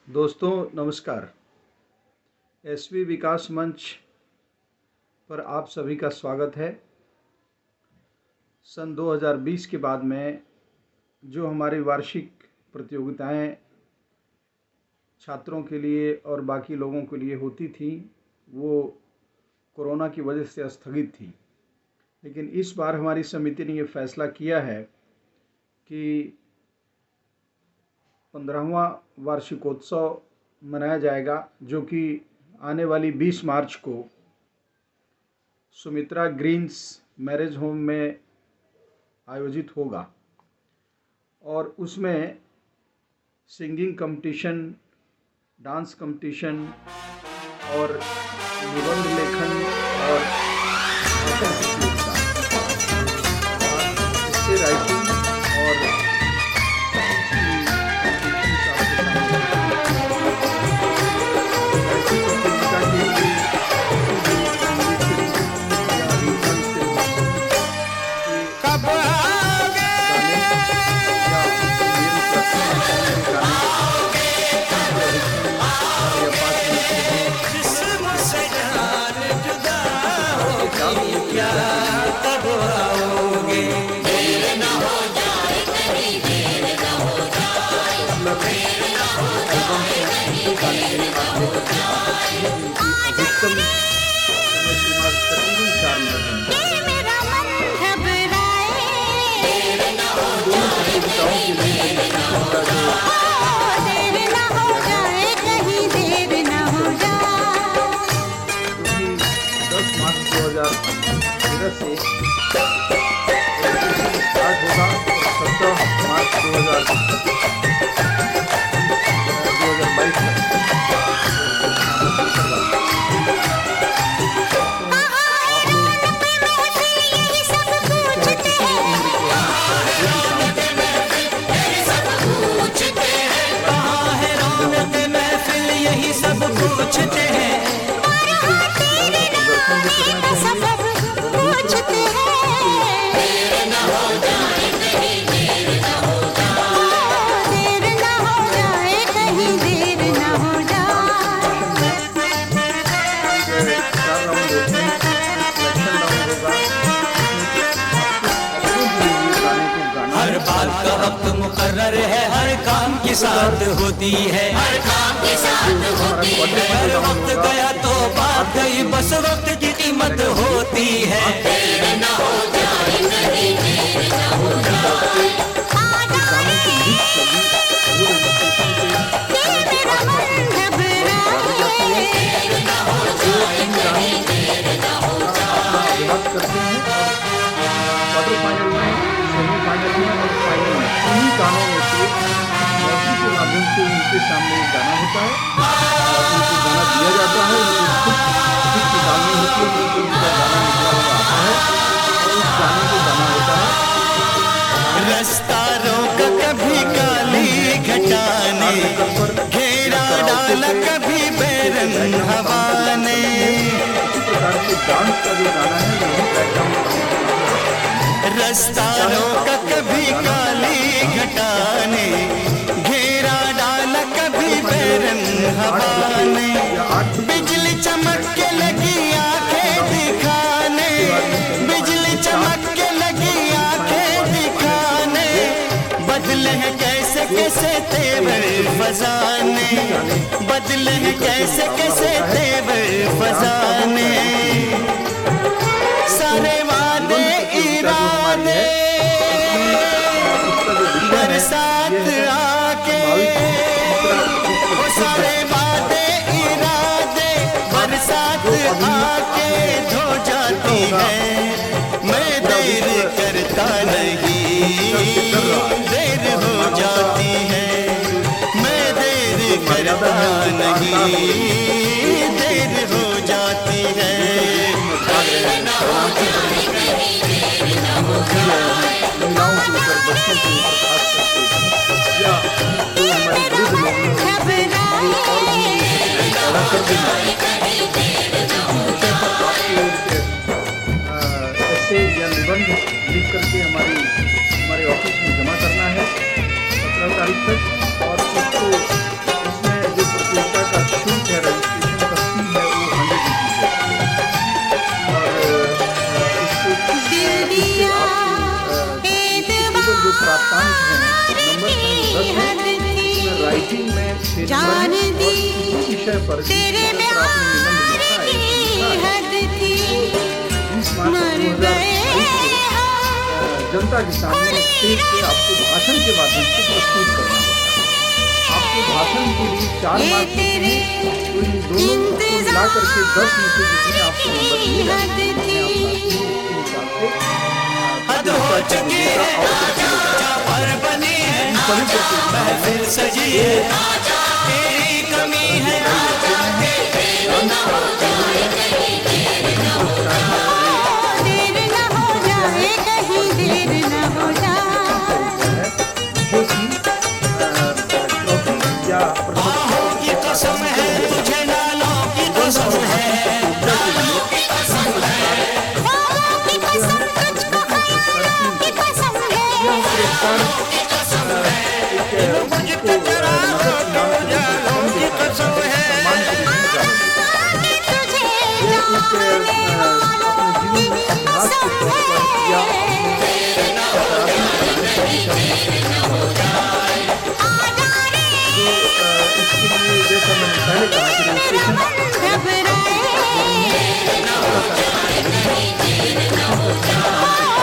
दोस्तों नमस्कार। एसवी विकास मंच पर आप सभी का स्वागत है। सन 2020 के बाद में जो हमारी वार्षिक प्रतियोगिताएं छात्रों के लिए और बाकी लोगों के लिए होती थी वो कोरोना की वजह से स्थगित थी, लेकिन इस बार हमारी समिति ने ये फैसला किया है कि 15वां वार्षिकोत्सव मनाया जाएगा, जो कि आने वाली 20 मार्च को सुमित्रा ग्रीन्स मैरिज होम में आयोजित होगा और उसमें सिंगिंग कंपटीशन, डांस कंपटीशन और निबंध लेखन और भाषण प्रतियोगिता और इससे राइटिंग और अधिकतम समय सीमा तकरीबन 4 मिनट है। दोनों प्रतियोगिताओं के लिए क्योंकि 10 मार्च 2013 से स्टार्ट होगा और 17 मार्च 2022 तक मुकर्रर है, हर काम के साथ होती है, हर काम के साथ होती है। हर वक्त गया तो बात गई, बस वक्त की कीमत होती है। देर न हो जाए कहीं, देर न हो जाए। गानों में से मौसी के माध्यम से उनके सामने एक गाना होता है और उनको गाना दिया जाता है। उनको खुद निकालनी होती है, उनको उनका गाना निकला हुआ आता है और उस गाने को गाना होता है। रास्ता रोक कभी काली घटाने, घेरा डाला कभी बैरन हवा ने। इसी प्रकार से डांस का जो गाना है वही बैकग्राउंड रास्ता रोक कभी काली घटाने, घेरा डाला कभी बैरन हवा ने। बिजली चमक के लगी आंखें दिखाने, बिजली चमक के लगी आंखें दिखाने। बदले हैं कैसे कैसे तेवर फजाने, बदले हैं कैसे कैसे तेवर फजाने। सारे वादे इरादे बरसात आके, वो सारे वादे इरादे बरसात आके धो जाती है। मैं देर करता नहीं, देर हो जाती है। मैं देर करता नहीं, देर हो जाती है। महिलाओं के ऊपर, बच्चों के ऊपर खास करके या जो हमारे वृद्ध लोग हैं और भी पैदा कर देना ऐसे या निबंध लिख करके हमारे ऑफिस में जमा करना है 17 तारीख तक। और उसको उसमें जो में जान दी तेरे में हार की हद थी मर गए जनता के सामने स्टेज पे आपको भाषण के माध्यम से प्रस्तुत करना होता है। आपको भाषण के लिए 4 मार्क्स होते हैं, तो इन दोनों को मिला करके 10 में से जितने आपको नंबर दिए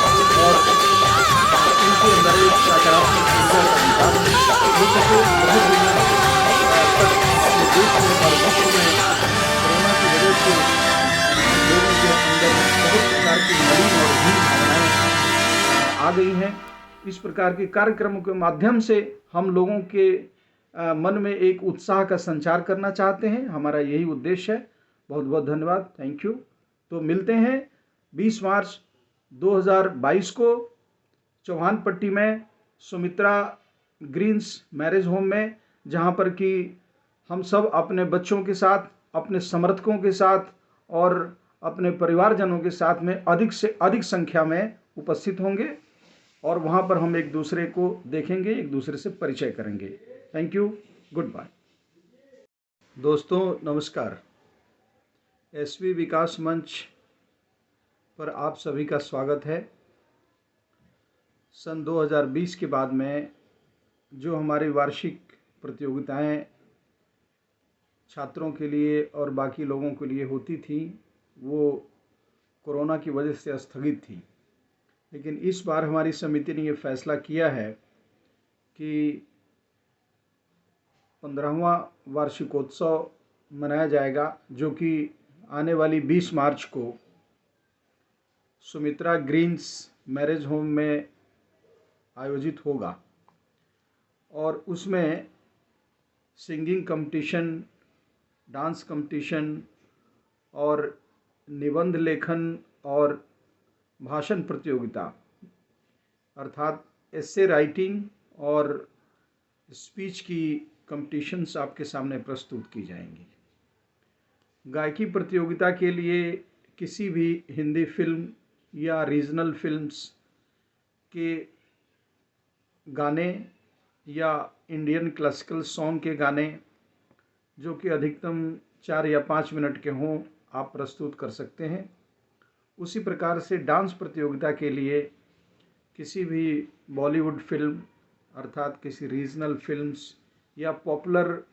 जाते आ गई हैं। इस प्रकार के कार्यक्रमों के माध्यम से हम लोगों के मन में एक उत्साह का संचार करना चाहते हैं। हमारा यही उद्देश्य है। बहुत बहुत धन्यवाद। Thank you. तो मिलते हैं 20 मार्च 2022 को चौहान पट्टी में सुमित्रा ग्रीन्स मैरिज होम में, जहां पर कि हम सब अपने बच्चों के साथ, अपने समर्थकों के साथ और अपने परिवारजनों के साथ में अधिक से अधिक संख्या में उपस्थित होंगे और वहां पर हम एक दूसरे को देखेंगे, एक दूसरे से परिचय करेंगे। Thank you. Goodbye. दोस्तों नमस्कार। एसवी विकास मंच पर आप सभी का स्वागत है। सन 2020 के बाद में जो हमारी वार्षिक प्रतियोगिताएं छात्रों के लिए और बाकी लोगों के लिए होती थी, वो कोरोना की वजह से स्थगित थी। लेकिन इस बार हमारी समिति ने ये फैसला किया है कि 15वां वार्षिकोत्सव मनाया जाएगा, जो कि आने वाली 20 मार्च को सुमित्रा ग्रीन्स मैरिज होम में आयोजित होगा और उसमें सिंगिंग कंपटीशन, डांस कंपटीशन और निबंध लेखन और भाषण प्रतियोगिता अर्थात एस्से राइटिंग और स्पीच की कंपटीशंस आपके सामने प्रस्तुत की जाएंगी। गायकी प्रतियोगिता के लिए किसी भी हिंदी फिल्म या रीजनल फिल्म्स के गाने या इंडियन क्लासिकल सॉन्ग के गाने जो कि अधिकतम 4 या 5 मिनट के हों, आप प्रस्तुत कर सकते हैं। उसी प्रकार से डांस प्रतियोगिता के लिए किसी भी बॉलीवुड फिल्म अर्थात किसी रीजनल फिल्म्स या पॉपुलर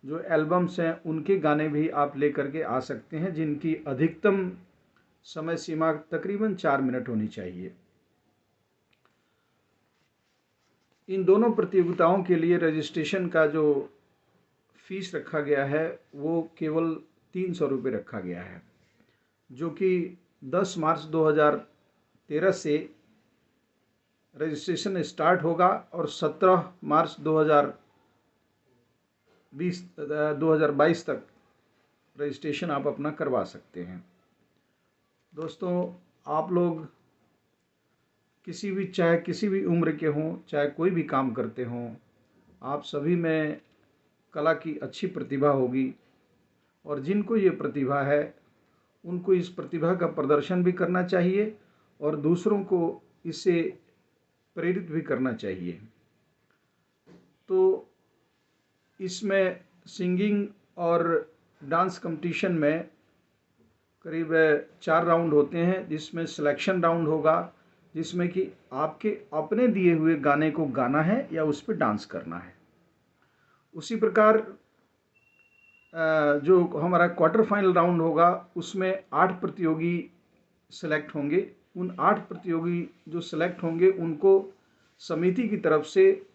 जो एल्बम्स हैं उनके गाने भी आप लेकर के आ सकते हैं, जिनकी अधिकतम समय सीमा तकरीबन 4 मिनट होनी चाहिए। इन दोनों प्रतियोगिताओं के लिए रजिस्ट्रेशन का जो फीस रखा गया है वो केवल 300 रुपये रखा गया है, जो कि 10 मार्च 2013 से रजिस्ट्रेशन स्टार्ट होगा और 17 मार्च 2022 तक रजिस्ट्रेशन आप अपना करवा सकते हैं। दोस्तों, आप लोग चाहे किसी भी उम्र के हों, चाहे कोई भी काम करते हों, आप सभी में कला की अच्छी प्रतिभा होगी और जिनको ये प्रतिभा है उनको इस प्रतिभा का प्रदर्शन भी करना चाहिए और दूसरों को इससे प्रेरित भी करना चाहिए। तो इसमें सिंगिंग और डांस कंपटीशन में करीब 4 राउंड होते हैं, जिसमें सिलेक्शन राउंड होगा, जिसमें कि आपके अपने दिए हुए गाने को गाना है या उस पर डांस करना है। उसी प्रकार जो हमारा क्वार्टर फाइनल राउंड होगा उसमें 8 प्रतियोगी सेलेक्ट होंगे। उन 8 प्रतियोगी जो सेलेक्ट होंगे उनको समिति की तरफ से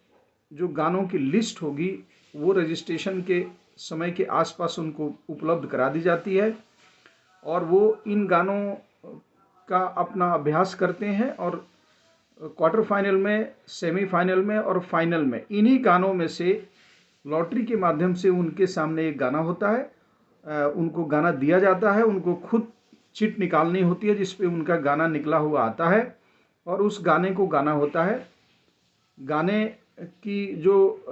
जो गानों की लिस्ट होगी वो रजिस्ट्रेशन के समय के आसपास उनको उपलब्ध करा दी जाती है और वो इन गानों का अपना अभ्यास करते हैं और क्वार्टर फाइनल में, सेमीफाइनल में और फाइनल में इन्हीं गानों में से लॉटरी के माध्यम से उनके सामने एक गाना होता है, उनको गाना दिया जाता है, उनको खुद चिट निकालनी होती है जिस पे उनका गाना निकला हुआ आता है और उस गाने को गाना होता है। गाने की जो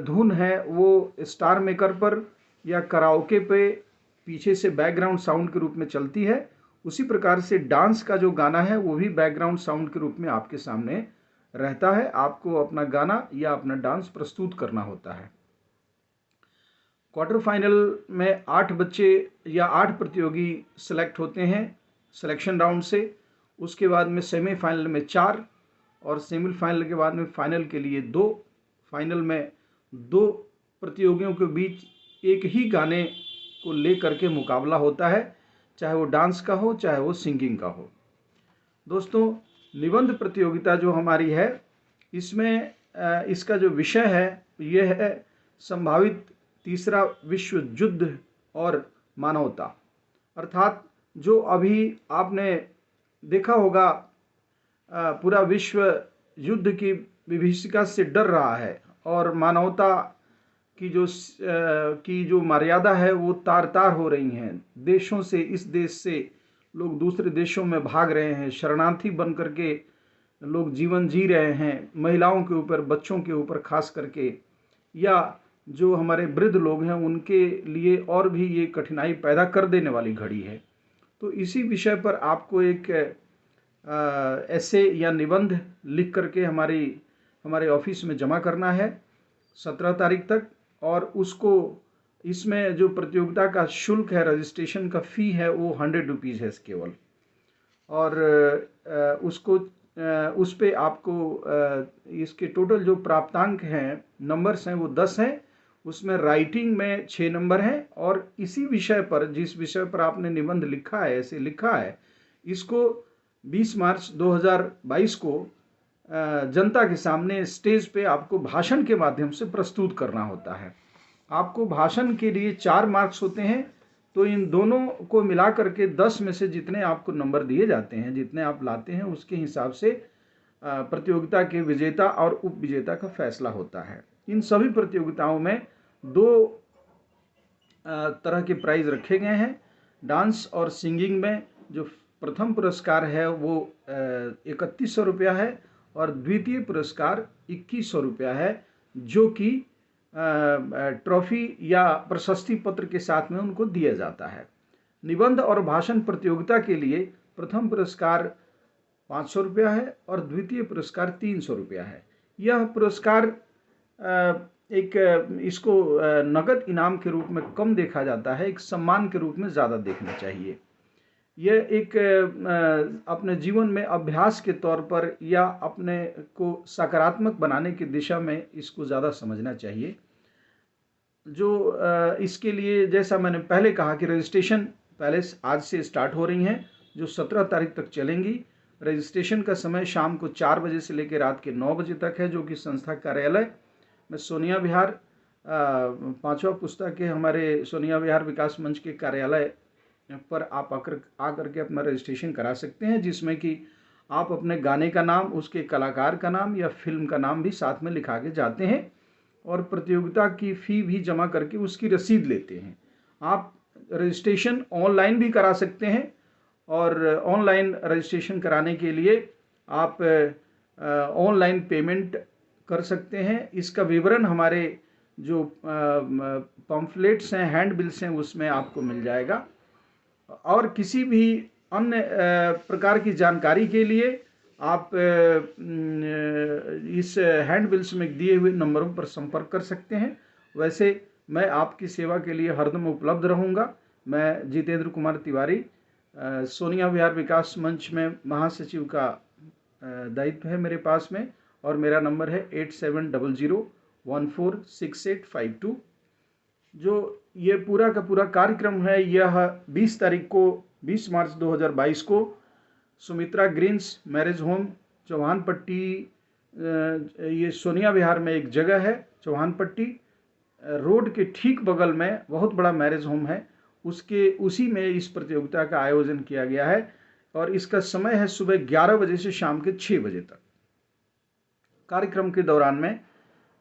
धुन है वो स्टार मेकर पर या कराओके पे पीछे से बैकग्राउंड साउंड के रूप में चलती है। उसी प्रकार से डांस का जो गाना है वो भी बैकग्राउंड साउंड के रूप में आपके सामने रहता है। आपको अपना गाना या अपना डांस प्रस्तुत करना होता है। क्वार्टर फाइनल में 8 बच्चे या 8 प्रतियोगी सेलेक्ट होते हैं सिलेक्शन राउंड से। उसके बाद में सेमीफाइनल में 4 और सेमीफाइनल के बाद में फाइनल के लिए 2। फाइनल में 2 प्रतियोगियों के बीच एक ही गाने को ले करके मुकाबला होता है, चाहे वो डांस का हो चाहे वो सिंगिंग का हो। दोस्तों, निबंध प्रतियोगिता जो हमारी है इसमें इसका जो विषय है यह है संभावित तीसरा विश्व युद्ध और मानवता। अर्थात जो अभी आपने देखा होगा पूरा विश्व युद्ध की विभीषिका से डर रहा है और मानवता की जो मर्यादा है वो तार तार हो रही हैं। देशों से, इस देश से लोग दूसरे देशों में भाग रहे हैं, शरणार्थी बन करके लोग जीवन जी रहे हैं, महिलाओं के ऊपर, बच्चों के ऊपर खास करके, या जो हमारे वृद्ध लोग हैं उनके लिए और भी ये कठिनाई पैदा कर देने वाली घड़ी है। तो इसी विषय पर आपको एक ऐसे या निबंध लिख करके हमारे ऑफिस में जमा करना है 17 तारीख तक और उसको इसमें जो प्रतियोगिता का शुल्क है, रजिस्ट्रेशन का फ़ी है वो 100 रुपीज़ है केवल। और उस पे आपको इसके टोटल जो प्राप्तांक हैं, नंबर्स हैं वो 10 हैं। उसमें राइटिंग में 6 नंबर हैं और इसी विषय पर, जिस विषय पर आपने निबंध लिखा है, ऐसे लिखा है, इसको 20 मार्च 2022 को जनता के सामने स्टेज पे आपको भाषण के माध्यम से प्रस्तुत करना होता है। आपको भाषण के लिए 4 मार्क्स होते हैं, तो इन दोनों को मिला करके 10 में से जितने आपको नंबर दिए जाते हैं, जितने आप लाते हैं, उसके हिसाब से प्रतियोगिता के विजेता और उप विजेता का फैसला होता है। इन सभी प्रतियोगिताओं में 2 तरह के प्राइज रखे गए हैं। डांस और सिंगिंग में जो प्रथम पुरस्कार है वो 3100 रुपया है और द्वितीय पुरस्कार 2100 रुपया है, जो कि ट्रॉफी या प्रशस्ति पत्र के साथ में उनको दिया जाता है। निबंध और भाषण प्रतियोगिता के लिए प्रथम पुरस्कार 500 रुपया है और द्वितीय पुरस्कार 300 रुपया है। यह पुरस्कार इसको नगद इनाम के रूप में कम देखा जाता है, एक सम्मान के रूप में ज़्यादा देखना चाहिए। यह एक अपने जीवन में अभ्यास के तौर पर या अपने को सकारात्मक बनाने की दिशा में इसको ज़्यादा समझना चाहिए। जो इसके लिए, जैसा मैंने पहले कहा कि रजिस्ट्रेशन पहले आज से स्टार्ट हो रही हैं, जो 17 तारीख तक चलेंगी। रजिस्ट्रेशन का समय शाम को 4 बजे से लेकर रात के 9 बजे तक है, जो कि संस्था कार्यालय में सोनिया विहार 5वां पुस्तक के हमारे सोनिया विहार विकास मंच के कार्यालय पर आप आकर के अपना रजिस्ट्रेशन करा सकते हैं, जिसमें कि आप अपने गाने का नाम, उसके कलाकार का नाम या फिल्म का नाम भी साथ में लिखा के जाते हैं और प्रतियोगिता की फ़ी भी जमा करके उसकी रसीद लेते हैं। आप रजिस्ट्रेशन ऑनलाइन भी करा सकते हैं और ऑनलाइन रजिस्ट्रेशन कराने के लिए आप ऑनलाइन पेमेंट कर सकते हैं। इसका विवरण हमारे जो पम्फलेट्स हैं, हैंड बिल्स हैं, उसमें आपको मिल जाएगा। और किसी भी अन्य प्रकार की जानकारी के लिए आप इस हैंड बिल्स में दिए हुए नंबरों पर संपर्क कर सकते हैं। वैसे मैं आपकी सेवा के लिए हरदम उपलब्ध रहूँगा। मैं जितेंद्र कुमार तिवारी, सोनिया विहार विकास मंच में महासचिव का दायित्व है मेरे पास में, और मेरा नंबर है 8700146852। जो ये पूरा का पूरा कार्यक्रम है, यह 20 मार्च 2022 को Sumitra Greens Marriage Home Chauhan Patti, ये सोनिया विहार में एक जगह है, चौहान पट्टी रोड के ठीक बगल में बहुत बड़ा मैरिज होम है, उसी में इस प्रतियोगिता का आयोजन किया गया है। और इसका समय है सुबह 11 बजे से शाम के 6 बजे तक। कार्यक्रम के दौरान में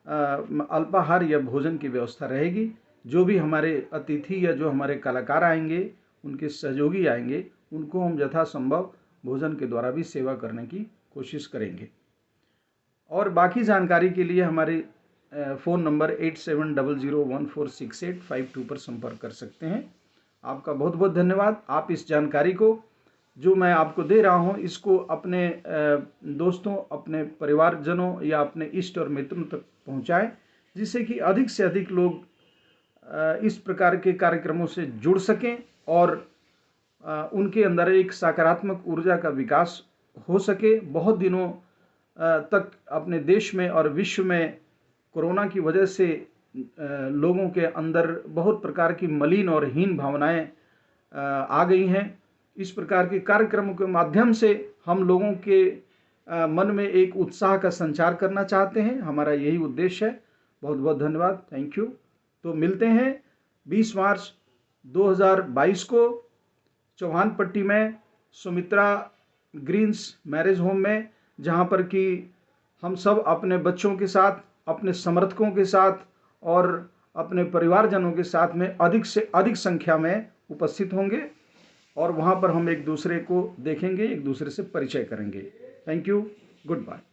अल्पाहार या भोजन की व्यवस्था रहेगी। जो भी हमारे अतिथि या जो हमारे कलाकार आएंगे, उनके सहयोगी आएंगे, उनको हम यथासंभव भोजन के द्वारा भी सेवा करने की कोशिश करेंगे। और बाकी जानकारी के लिए हमारे फ़ोन नंबर 8700146852 पर संपर्क कर सकते हैं। आपका बहुत बहुत धन्यवाद। आप इस जानकारी को जो मैं आपको दे रहा हूं, इसको अपने दोस्तों, अपने परिवारजनों या अपने इष्ट और मित्रों तक पहुंचाएं, जिससे कि अधिक से अधिक लोग इस प्रकार के कार्यक्रमों से जुड़ सकें और उनके अंदर एक सकारात्मक ऊर्जा का विकास हो सके। बहुत दिनों तक अपने देश में और विश्व में कोरोना की वजह से लोगों के अंदर बहुत प्रकार की मलिन और हीन भावनाएं आ गई हैं। इस प्रकार के कार्यक्रमों के माध्यम से हम लोगों के मन में एक उत्साह का संचार करना चाहते हैं। हमारा यही उद्देश्य है। बहुत बहुत धन्यवाद। Thank you. तो मिलते हैं 20 मार्च 2022 को चौहान पट्टी में सुमित्रा ग्रीन्स मैरिज होम में, जहां पर कि हम सब अपने बच्चों के साथ, अपने समर्थकों के साथ और अपने परिवारजनों के साथ में अधिक से अधिक संख्या में उपस्थित होंगे और वहां पर हम एक दूसरे को देखेंगे, एक दूसरे से परिचय करेंगे। Thank you. Good bye.